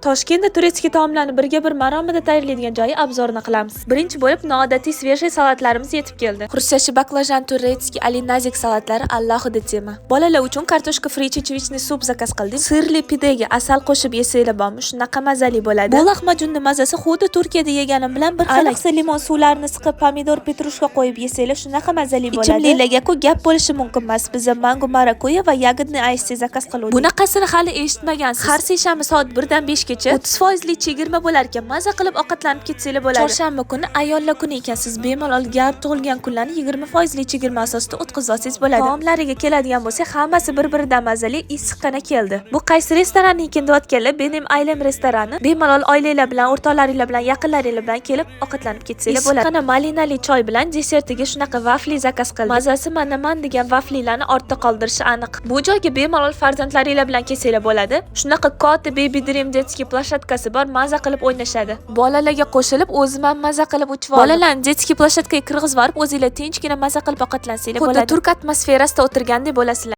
Toshkentda turistik taomlarni birga bir maromada tayyorlaydigan joyi obzorini qilamiz. Birinchi bo'lib noodatiy svejiy salatlarimiz yetib keldi. Xrustashi baklajan turetskiy ali nazik salatlari alohida tema. Bolalar uchun kartoshka fri chechevichni sup zakaz qildik. Sirli pidega asal qo'shib yesanglar bormi, shunaqa mazali bo'ladi. Bu lahmajunning mazasi xuddi Turkiyada yeganim bilan bir xil. Ayniqsa limon suvlarini siqib, pomidor, petrushka qo'yib yesanglar shunaqa mazali bo'ladi. Ichimliklarga-ku gap bo'lishi mumkin emas. Biz mango marakuya va yagodni ice zakaz qildik. Bunaqasini hali eshitmagansiz. Har seshanba soat 1 dan 5 30% chegirma bo'lar ekan. Maza qilib ovqatlanib ketsanglar bo'ladi. Chorshanba kuni ayollar kuni ekan. Siz bemalol gap tug'ilgan kunlarni 20% chegirma asosida o'tkazsangiz bo'ladi. Taomlariga keladigan bo'lsak, hammasi bir-biridan mazali, issiqqina keldi. Bu qaysi restoranni ekan deyotganlar, Benim Ailem restorani. Bemalol oilalar bilan, o'rtoqlaringiz bilan, yaqinlaringiz bilan kelib ovqatlanib ketsanglar bo'ladi. Issiqqina malinali choy bilan desertiga shunaqa vafli zakaz qildik. Mazasi mana degan vaflilarni ortda qoldirishi aniq. Bu joyga bemalol farzandlaringiz bilan kelsanglar bo'ladi. Shunaqa katta baby dream detskiy plashatkasi bor, maza qilib o'ynashadi. Bolalarga qo'shilib, o'zim ham maza qilib uchib oldim. Bolalarni detskiy plashatkaga kirgizib borib, o'zingizlar tinchgina maza qilib ovqatlansanglar bo'ladi. Xuddi turk atmosferasida o'tirgandek bo'lasizlar.